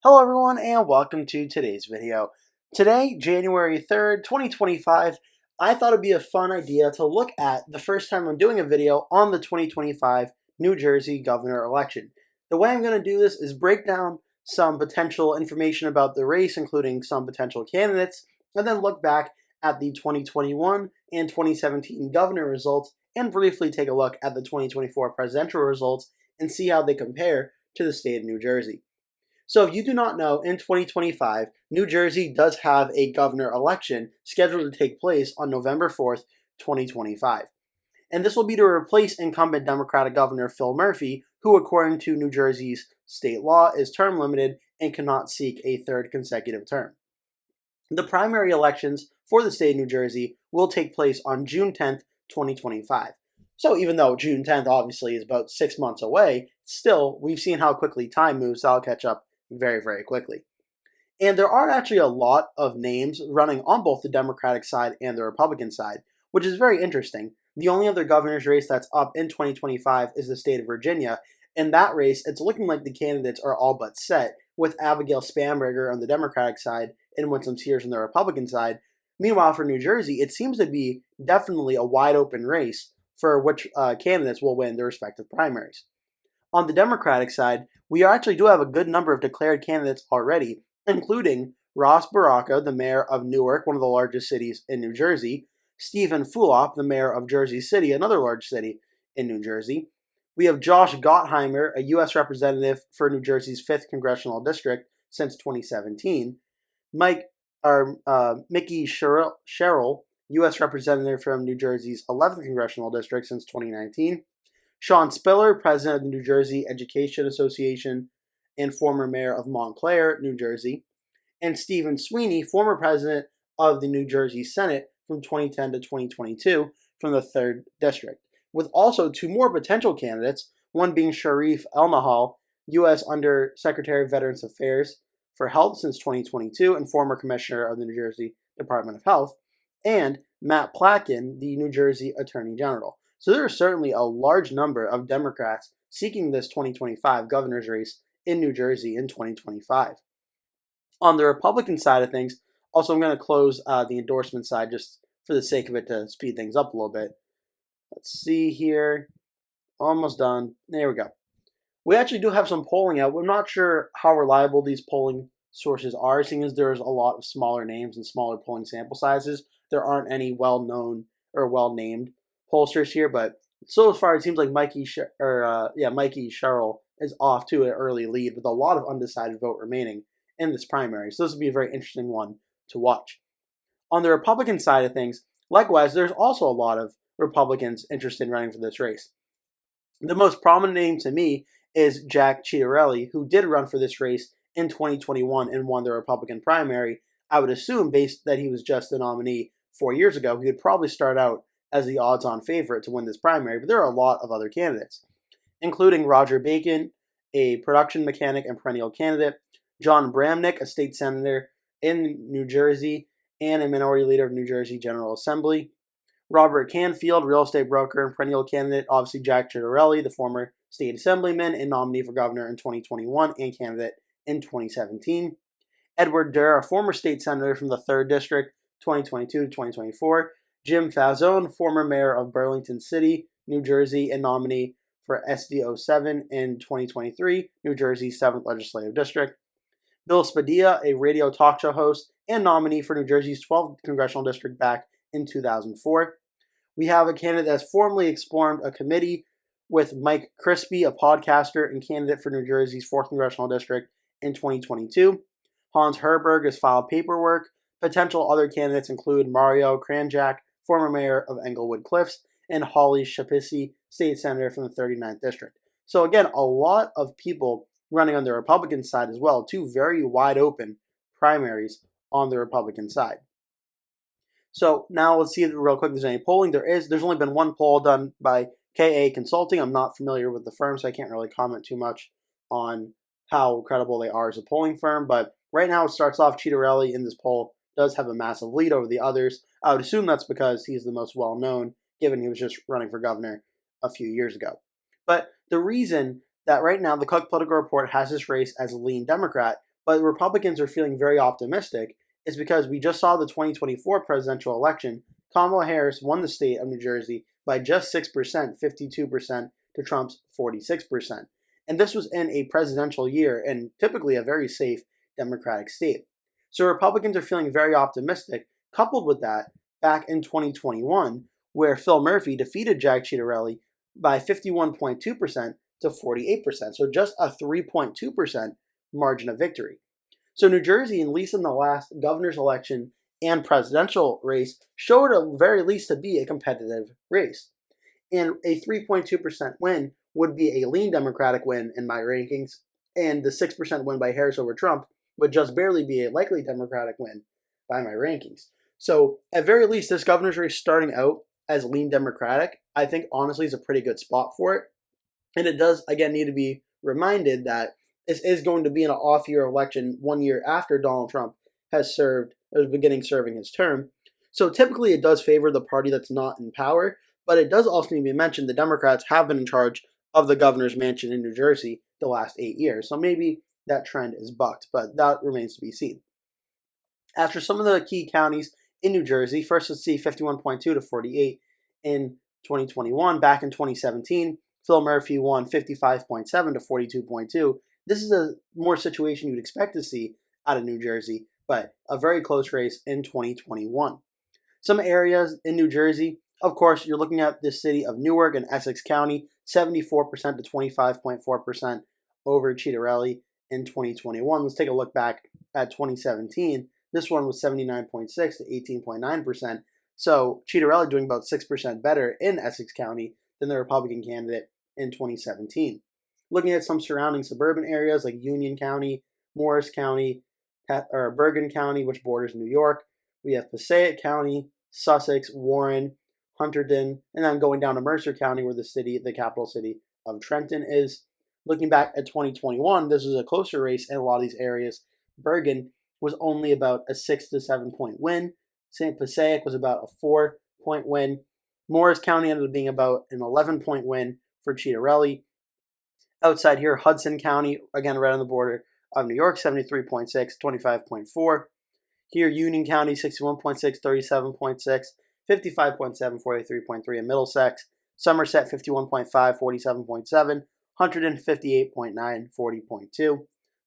Hello everyone and welcome to today's video. Today, January 3rd, 2025, I thought it'd be a fun idea to look at the first time I'm doing a video on the 2025 New Jersey governor election. The way I'm going to do this is break down some potential information about the race, including some potential candidates, and then look back at the 2021 and 2017 governor results and briefly take a look at the 2024 presidential results and see how they compare to the state of New Jersey. So if you do not know, in 2025, New Jersey does have a governor election scheduled to take place on November 4th, 2025. And this will be to replace incumbent Democratic Governor Phil Murphy, who, according to New Jersey's state law, is term limited and cannot seek a third consecutive term. The primary elections for the state of New Jersey will take place on June 10th, 2025. So even though June 10th obviously is about 6 months away, still, we've seen how quickly time moves, so I'll catch up very, very quickly. And there are actually a lot of names running on both the Democratic side and the Republican side, which is very interesting. The only other governor's race that's up in 2025 is the state of Virginia. In that race, it's looking like the candidates are all but set, with Abigail Spanberger on the Democratic side and Winsome Sears on the Republican side. Meanwhile, for New Jersey, it seems to be definitely a wide open race for which candidates will win their respective primaries. On the Democratic side, we actually do have a good number of declared candidates already, including Ross Baraka, the mayor of Newark, one of the largest cities in New Jersey, Stephen Fulop, the mayor of Jersey City, another large city in New Jersey. We have Josh Gottheimer, a U.S. representative for New Jersey's 5th congressional district since 2017. Mickey Sherrill, U.S. representative from New Jersey's 11th congressional district since 2019. Sean Spiller, president of the New Jersey Education Association and former mayor of Montclair, New Jersey, and Stephen Sweeney, former president of the New Jersey Senate from 2010 to 2022 from the 3rd District, with also two more potential candidates, one being Sharif Elnahal, U.S. Undersecretary of Veterans Affairs for Health since 2022 and former commissioner of the New Jersey Department of Health, and Matt Platkin, the New Jersey Attorney General. So there are certainly a large number of Democrats seeking this 2025 governor's race in New Jersey in 2025. On the Republican side of things, also I'm going to close the endorsement side just for the sake of it to speed things up a little bit. Let's see here. Almost done. There we go. We actually do have some polling out. We're not sure how reliable these polling sources are, seeing as there's a lot of smaller names and smaller polling sample sizes. There aren't any well-known or well-named pollsters here, but so far it seems like Mickey Sherrill is off to an early lead with a lot of undecided vote remaining in this primary. So this will be a very interesting one to watch. On the Republican side of things, likewise, there's also a lot of Republicans interested in running for this race. The most prominent name to me is Jack Ciattarelli, who did run for this race in 2021 and won the Republican primary. I would assume, based that he was just the nominee 4 years ago, he would probably start out as the odds-on favorite to win this primary, but there are a lot of other candidates, including Roger Bacon, a production mechanic and perennial candidate, John Bramnick, a state senator in New Jersey and a minority leader of New Jersey General Assembly, Robert Canfield, real estate broker and perennial candidate, obviously Jack Ciattarelli, the former state assemblyman and nominee for governor in 2021 and candidate in 2017, Edward Durr, a former state senator from the 3rd District, 2022 to 2024, Jim Falzone, former mayor of Burlington City, New Jersey, and nominee for SD07 in 2023, New Jersey's 7th Legislative District. Bill Spadilla, a radio talk show host and nominee for New Jersey's 12th Congressional District back in 2004. We have a candidate that's formally explored a committee with Mike Crispy, a podcaster and candidate for New Jersey's 4th Congressional District in 2022. Hans Herberg has filed paperwork. Potential other candidates include Mario Kranjak, former mayor of Englewood Cliffs, and Holly Schapisi, state senator from the 39th District. So again, a lot of people running on the Republican side as well. Two very wide open primaries on the Republican side. So now let's see real quick if there's any polling. There's only been one poll done by KA Consulting. I'm not familiar with the firm, so I can't really comment too much on how credible they are as a polling firm. But right now it starts off Ciattarelli in this poll does have a massive lead over the others. I would assume that's because he's the most well-known, given he was just running for governor a few years ago. But the reason that right now the Cook Political Report has this race as a lean Democrat but Republicans are feeling very optimistic is because we just saw the 2024 presidential election. Kamala Harris won the state of New Jersey by just 6%, 52% to Trump's 46%. And this was in a presidential year and typically a very safe Democratic state. So Republicans are feeling very optimistic. Coupled with that, back in 2021, where Phil Murphy defeated Jack Ciattarelli by 51.2% to 48%. So just a 3.2% margin of victory. So New Jersey, at least in the last governor's election and presidential race, showed at very least to be a competitive race. And a 3.2% win would be a lean Democratic win in my rankings, and the 6% win by Harris over Trump would just barely be a likely Democratic win by my rankings. So at very least, this governor's race starting out as lean Democratic, I think honestly is a pretty good spot for it. And it does, again, need to be reminded that this is going to be an off-year election 1 year after Donald Trump has beginning serving his term. So typically it does favor the party that's not in power, but it does also need to be mentioned the Democrats have been in charge of the governor's mansion in New Jersey the last 8 years. So maybe that trend is bucked, but that remains to be seen. As for some of the key counties in New Jersey, first let's see 51.2 to 48 in 2021. Back in 2017, Phil Murphy won 55.7 to 42.2. This is a more situation you'd expect to see out of New Jersey, but a very close race in 2021. Some areas in New Jersey, of course, you're looking at the city of Newark and Essex County, 74% to 25.4% over Ciattarelli in 2021. Let's take a look back at 2017. This one was 79.6 to 18.9%. So Ciattarelli doing about 6% better in Essex County than the Republican candidate in 2017. Looking at some surrounding suburban areas like Union County, Morris County, or Bergen County, which borders New York. We have Passaic County, Sussex, Warren, Hunterdon, and then going down to Mercer County, where the capital city of Trenton is. Looking back at 2021, this was a closer race in a lot of these areas. Bergen was only about a 6 to 7 point win. St. Passaic was about a 4-point win. Morris County ended up being about an 11-point win for Ciattarelli. Outside here, Hudson County, again right on the border of New York, 73.6, 25.4. Here, Union County, 61.6, 37.6, 55.7, 43.3 in Middlesex. Somerset, 51.5, 47.7. Hunterdon, 58.9, 40.2.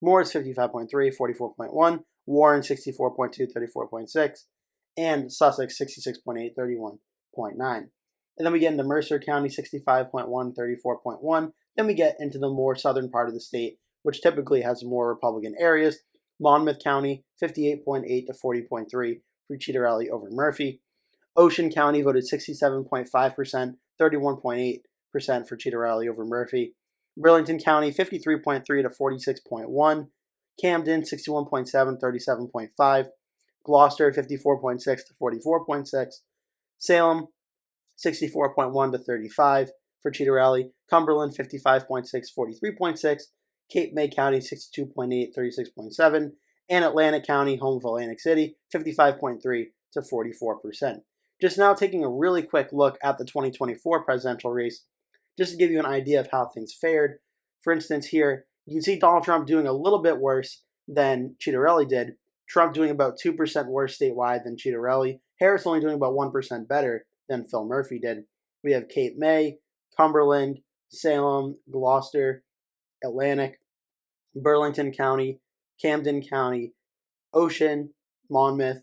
Morris, 55.3, 44.1. Warren, 64.2, 34.6. And Sussex, 66.8, 31.9. And then we get into Mercer County, 65.1, 34.1. Then we get into the more southern part of the state, which typically has more Republican areas. Monmouth County, 58.8 to 40.3 for Ciattarelli over Murphy. Ocean County voted 67.5%, 31.8% for Ciattarelli over Murphy. Burlington County, 53.3 to 46.1. Camden, 61.7, 37.5. Gloucester, 54.6 to 44.6. Salem, 64.1 to 35 for Ciattarelli. Cumberland, 55.6, 43.6. Cape May County, 62.8, 36.7. And Atlantic County, home of Atlantic City, 55.3 to 44%. Just now taking a really quick look at the 2024 presidential race, just to give you an idea of how things fared. For instance, here, you can see Donald Trump doing a little bit worse than Ciattarelli did. Trump doing about 2% worse statewide than Ciattarelli. Harris only doing about 1% better than Phil Murphy did. We have Cape May, Cumberland, Salem, Gloucester, Atlantic, Burlington County, Camden County, Ocean, Monmouth,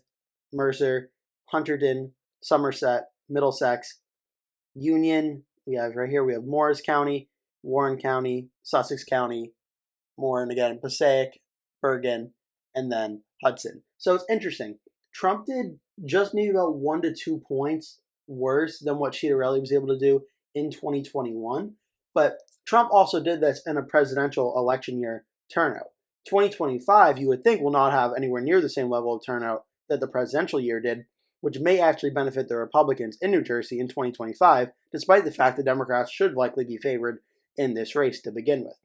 Mercer, Hunterdon, Somerset, Middlesex, Union. We have right here, we have Morris County, Warren County, Sussex County, Warren again, Passaic, Bergen, and then Hudson. So it's interesting. Trump did just maybe about 1 to 2 points worse than what Ciattarelli was able to do in 2021. But Trump also did this in a presidential election year turnout. 2025, you would think, will not have anywhere near the same level of turnout that the presidential year did, which may actually benefit the Republicans in New Jersey in 2025, despite the fact that Democrats should likely be favored in this race to begin with.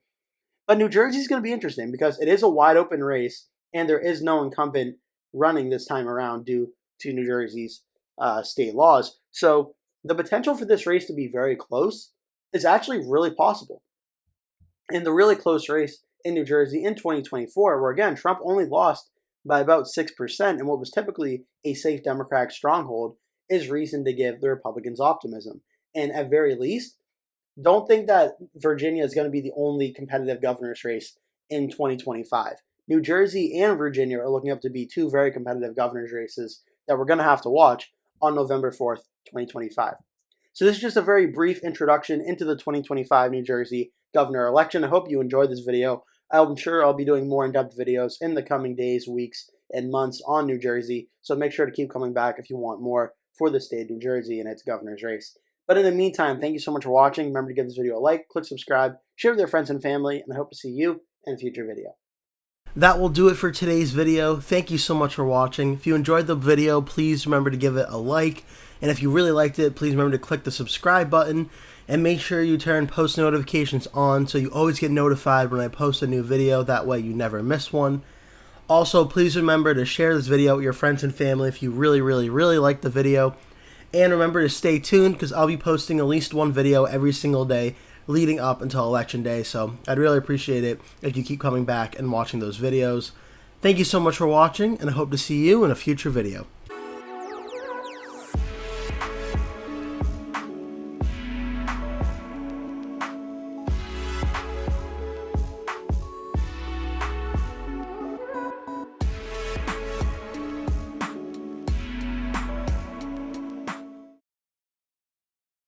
But New Jersey is going to be interesting because it is a wide open race, and there is no incumbent running this time around due to New Jersey's state laws. So the potential for this race to be very close is actually really possible. And the really close race in New Jersey in 2024, where again, Trump only lost by about 6% in what was typically a safe Democratic stronghold, is reason to give the Republicans optimism. And at very least, don't think that Virginia is going to be the only competitive governor's race in 2025. New Jersey and Virginia are looking up to be two very competitive governor's races that we're going to have to watch on November 4th, 2025. So this is just a very brief introduction into the 2025 New Jersey governor election. I hope you enjoyed this video. I'm sure I'll be doing more in-depth videos in the coming days, weeks, and months on New Jersey. So make sure to keep coming back if you want more for the state of New Jersey and its governor's race. But in the meantime, thank you so much for watching. Remember to give this video a like, click subscribe, share with your friends and family, and I hope to see you in a future video. That will do it for today's video. Thank you so much for watching. If you enjoyed the video, please remember to give it a like. And if you really liked it, please remember to click the subscribe button and make sure you turn post notifications on so you always get notified when I post a new video. That way you never miss one. Also, please remember to share this video with your friends and family if you really like the video. And remember to stay tuned because I'll be posting at least one video every single day leading up until Election Day. So I'd really appreciate it if you keep coming back and watching those videos. Thank you so much for watching, and I hope to see you in a future video.